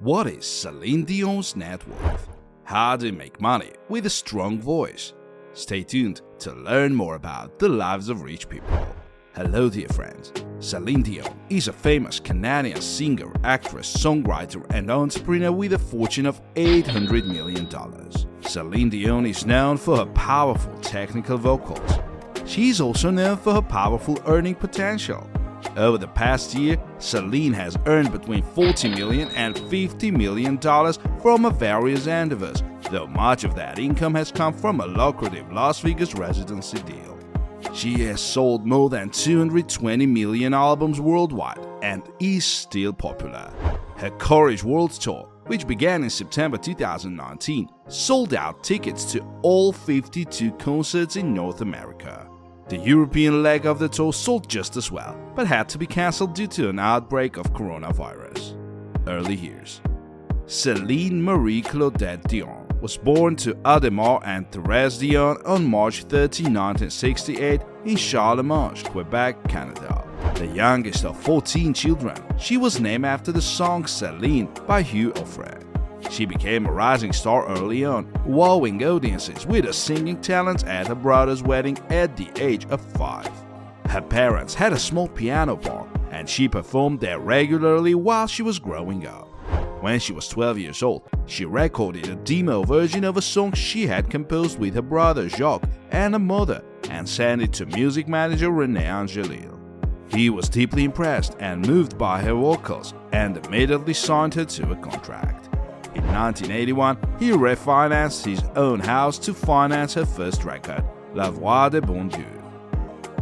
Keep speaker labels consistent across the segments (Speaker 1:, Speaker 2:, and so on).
Speaker 1: What is Celine Dion's net worth? How do you make money with a strong voice? Stay tuned to learn more about the lives of rich people. Hello dear friends, Celine Dion is a famous Canadian singer, actress, songwriter and entrepreneur with a fortune of $800 million. Celine Dion is known for her powerful technical vocals. She is also known for her powerful earning potential. Over the past year, Celine has earned between $40 million and $50 million from her various endeavors, though much of that income has come from a lucrative Las Vegas residency deal. She has sold more than 220 million albums worldwide and is still popular. Her Courage World Tour, which began in September 2019, sold out tickets to all 52 concerts in North America. The European leg of the tour sold just as well, but had to be cancelled due to an outbreak of coronavirus. Early years. Celine Marie Claudette Dion was born to Ademar and Thérèse Dion on March 13, 1968 in Charlemagne, Quebec, Canada. The youngest of 14 children, she was named after the song Celine by Hugh Offred. She became a rising star early on, wowing audiences with her singing talents at her brother's wedding at the age of 5. Her parents had a small piano bar, and she performed there regularly while she was growing up. When she was 12 years old, she recorded a demo version of a song she had composed with her brother Jacques and her mother and sent it to music manager René Angelil. He was deeply impressed and moved by her vocals and immediately signed her to a contract. In 1981, he refinanced his own house to finance her first record, La Voix de Bon Dieu.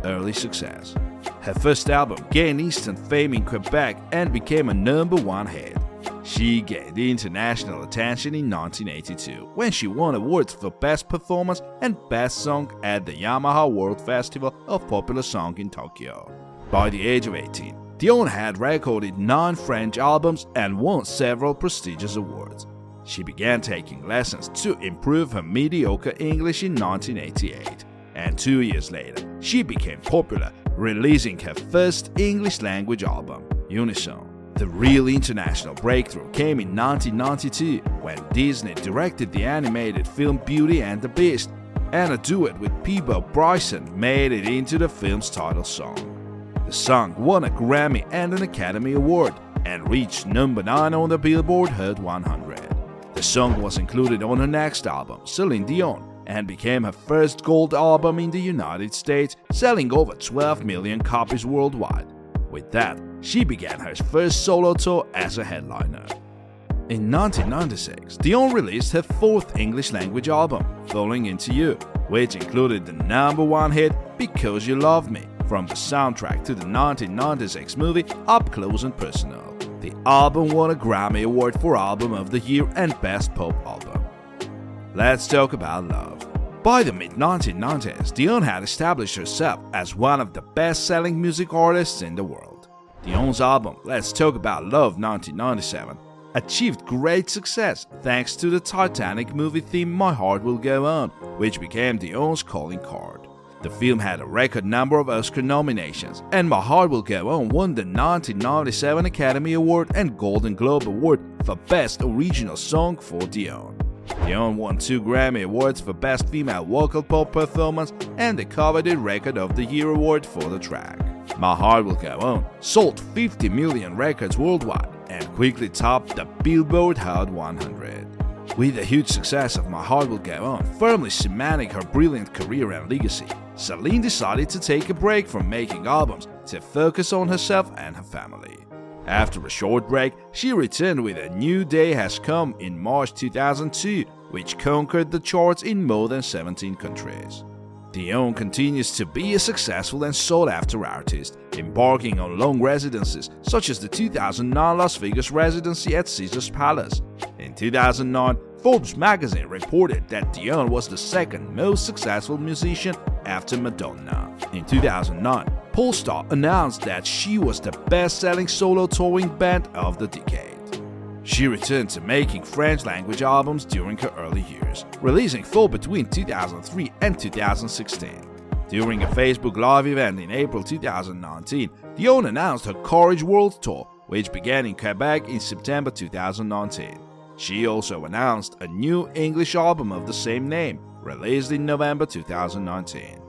Speaker 1: Early success. Her first album gained instant fame in Quebec and became a #1 hit. She gained international attention in 1982 when she won awards for Best Performance and Best Song at the Yamaha World Festival of Popular Song in Tokyo. By the age of 18, Dion had recorded 9 French albums and won several prestigious awards. She began taking lessons to improve her mediocre English in 1988, and 2 years later, she became popular, releasing her first English-language album, Unison. The real international breakthrough came in 1992 when Disney directed the animated film Beauty and the Beast, and a duet with Peabo Bryson made it into the film's title song. The song won a Grammy and an Academy Award and reached #9 on the Billboard Hot 100. The song was included on her next album, Celine Dion, and became her first gold album in the United States, selling over 12 million copies worldwide. With that, she began her first solo tour as a headliner. In 1996, Dion released her 4th English-language album, Falling Into You, which included the #1 hit Because You Love Me, from the soundtrack to the 1996 movie Up Close and Personal. The album won a Grammy Award for Album of the Year and Best Pop Album. Let's talk about love. By the mid-1990s, Dion had established herself as one of the best-selling music artists in the world. Dion's album Let's Talk About Love 1997 achieved great success thanks to the Titanic movie theme My Heart Will Go On, which became Dion's calling card. The film had a record number of Oscar nominations, and My Heart Will Go On won the 1997 Academy Award and Golden Globe Award for Best Original Song for Dion. Dion won 2 Grammy Awards for Best Female Vocal Pop Performance and the coveted Record of the Year Award for the track. My Heart Will Go On sold 50 million records worldwide and quickly topped the Billboard Hot 100. With the huge success of My Heart Will Go On firmly cementing her brilliant career and legacy, Celine decided to take a break from making albums to focus on herself and her family. After a short break, she returned with A New Day Has Come in March 2002, which conquered the charts in more than 17 countries. Dion continues to be a successful and sought-after artist, embarking on long residencies such as the 2009 Las Vegas residency at Caesars Palace. In 2009, Forbes magazine reported that Dion was the second most successful musician after Madonna. In 2009, Polestar announced that she was the best-selling solo touring band of the decade. She returned to making French-language albums during her early years, releasing 4 between 2003 and 2016. During a Facebook Live event in April 2019, Dion announced her Courage World Tour, which began in Quebec in September 2019. She also announced a new English album of the same name, released in November 2019.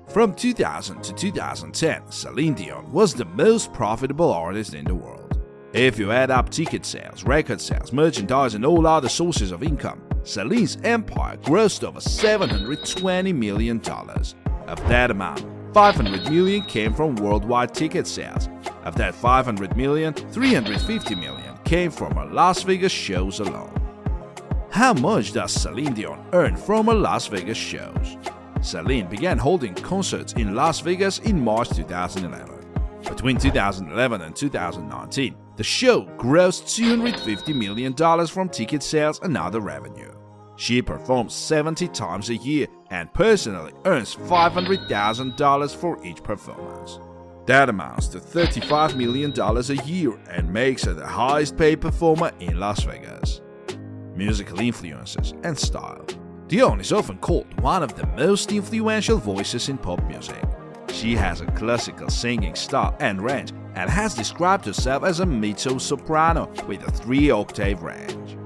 Speaker 1: From 2000 to 2010, Celine Dion was the most profitable artist in the world. If you add up ticket sales, record sales, merchandise and all other sources of income, Celine's empire grossed over $720 million. Of that amount, $500 million came from worldwide ticket sales. Of that $500 million, $350 million came from her Las Vegas shows alone. How much does Celine Dion earn from her Las Vegas shows? Celine began holding concerts in Las Vegas in March 2011. Between 2011 and 2019, the show grossed $250 million from ticket sales and other revenue. She performs 70 times a year and personally earns $500,000 for each performance. That amounts to $35 million a year and makes her the highest paid performer in Las Vegas. Musical influences and style. Dion is often called one of the most influential voices in pop music. She has a classical singing style and range and has described herself as a mezzo-soprano with a 3-octave range.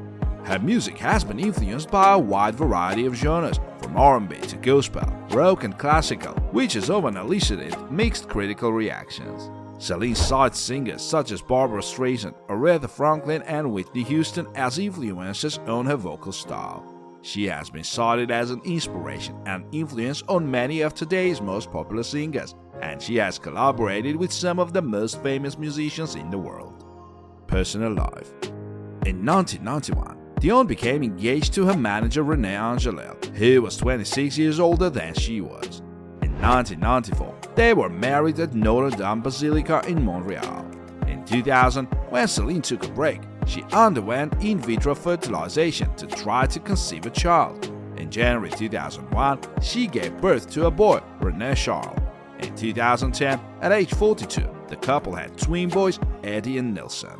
Speaker 1: Her music has been influenced by a wide variety of genres, from R&B to gospel, rock and classical, which has often elicited mixed critical reactions. Celine cites singers such as Barbara Streisand, Aretha Franklin and Whitney Houston as influences on her vocal style. She has been cited as an inspiration and influence on many of today's most popular singers, and she has collaborated with some of the most famous musicians in the world. Personal life. In 1991, Dion became engaged to her manager Renee Angelil, who was 26 years older than she was. In 1994, they were married at Notre Dame Basilica in Montreal. In 2000, when Celine took a break, she underwent in vitro fertilization to try to conceive a child. In January 2001, she gave birth to a boy, René Charles. In 2010, at age 42, the couple had twin boys, Eddie and Nelson.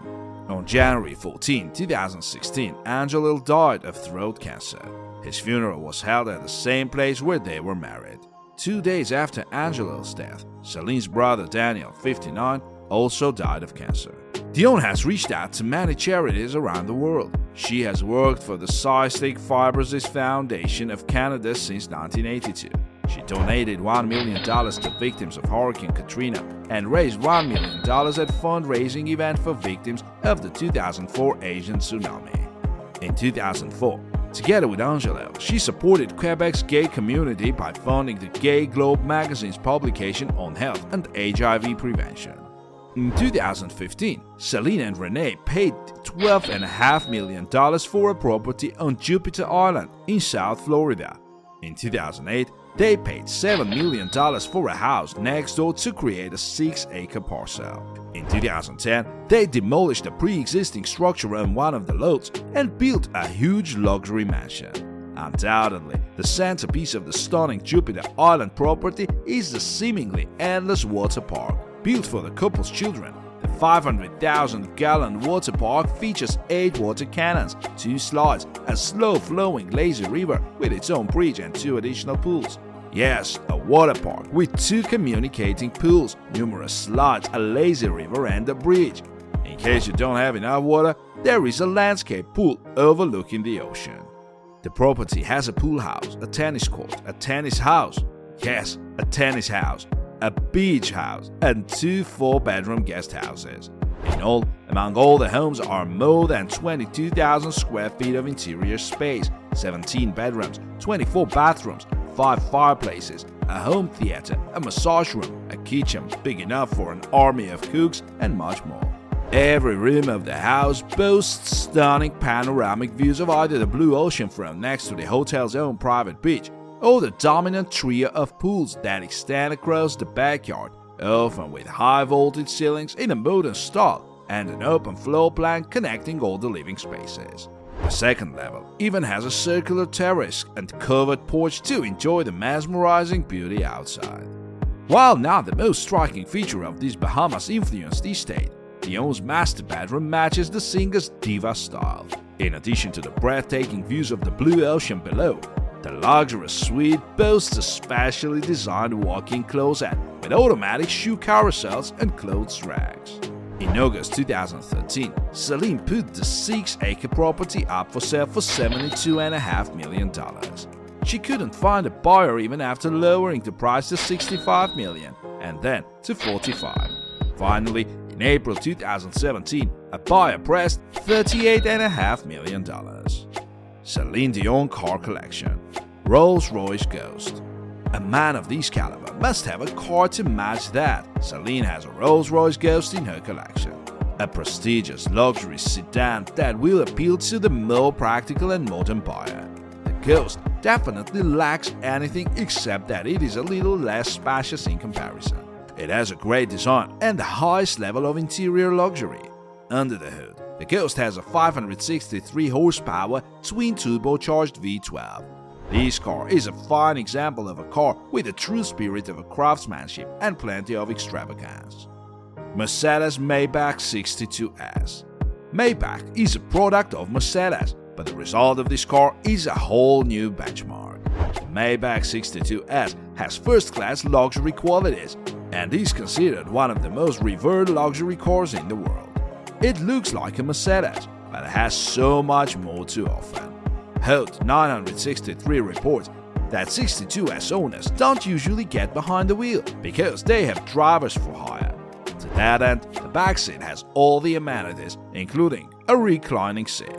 Speaker 1: On January 14, 2016, Angelil died of throat cancer. His funeral was held at the same place where they were married. 2 days after Angelil's death, Celine's brother Daniel, 59, also died of cancer. Dion has reached out to many charities around the world. She has worked for the Cystic Fibrosis Foundation of Canada since 1982. She donated $1 million to victims of Hurricane Katrina and raised $1 million at a fundraising event for victims of the 2004 Asian tsunami. In 2004, together with Angelil, she supported Quebec's gay community by funding the Gay Globe magazine's publication on health and HIV prevention. In 2015, Celine and Renee paid $12.5 million for a property on Jupiter Island in South Florida. In 2008, they paid $7 million for a house next door to create a 6-acre parcel. In 2010, they demolished a pre-existing structure on one of the lots and built a huge luxury mansion. Undoubtedly, the centerpiece of the stunning Jupiter Island property is the seemingly endless water park. Built for the couple's children, the 500,000-gallon water park features 8 water cannons, 2 slides, a slow-flowing lazy river with its own bridge and 2 additional pools. Yes, a water park with 2 communicating pools, numerous slides, a lazy river and a bridge. In case you don't have enough water, there is a landscape pool overlooking the ocean. The property has a pool house, a tennis court, a tennis house. Yes, a tennis house. A beach house, and 2 4-bedroom guest houses. In all, among all the homes are more than 22,000 square feet of interior space, 17 bedrooms, 24 bathrooms, 5 fireplaces, a home theater, a massage room, a kitchen big enough for an army of cooks, and much more. Every room of the house boasts stunning panoramic views of either the blue ocean front next to the hotel's own private beach, or the dominant trio of pools that extend across the backyard, often with high-voltage ceilings in a modern style and an open floor plan connecting all the living spaces. The second level even has a circular terrace and covered porch to enjoy the mesmerizing beauty outside. While not the most striking feature of this Bahamas-influenced estate, Dion's master bedroom matches the singer's diva style. In addition to the breathtaking views of the blue ocean below, the luxurious suite boasts a specially designed walk-in closet with automatic shoe carousels and clothes racks. In August 2013, Celine put the 6-acre property up for sale for $72.5 million. She couldn't find a buyer even after lowering the price to $65 million and then to $45. Finally, in April 2017, a buyer pressed $38.5 million. Celine Dion car collection. Rolls-Royce Ghost. A man of this caliber must have a car to match that. Celine has a Rolls-Royce Ghost in her collection. A prestigious luxury sedan that will appeal to the more practical and modern buyer. The Ghost definitely lacks anything except that it is a little less spacious in comparison. It has a great design and the highest level of interior luxury. Under the hood, the Ghost has a 563 horsepower twin-turbocharged V12. This car is a fine example of a car with the true spirit of a craftsmanship and plenty of extravagance. Mercedes Maybach 62S. Maybach is a product of Mercedes, but the result of this car is a whole new benchmark. The Maybach 62S has first-class luxury qualities and is considered one of the most revered luxury cars in the world. It looks like a Mercedes, but it has so much more to offer. Hot 963 reports that 62S owners don't usually get behind the wheel because they have drivers for hire. To that end, the backseat has all the amenities, including a reclining seat.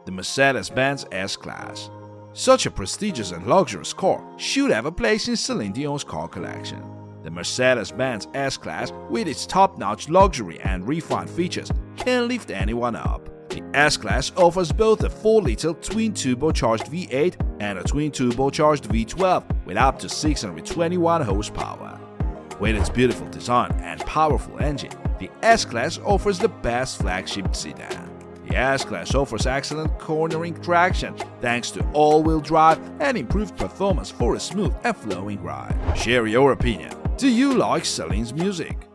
Speaker 1: The Mercedes-Benz S-Class. Such a prestigious and luxurious car should have a place in Celine Dion's car collection. The Mercedes-Benz S-Class, with its top-notch luxury and refined features, can lift anyone up. The S-Class offers both a 4-liter twin-turbocharged V8 and a twin-turbocharged V12 with up to 621 horsepower. With its beautiful design and powerful engine, the S-Class offers the best flagship sedan. The S-Class offers excellent cornering traction thanks to all-wheel drive and improved performance for a smooth and flowing ride. Share your opinion. Do you like Celine's music?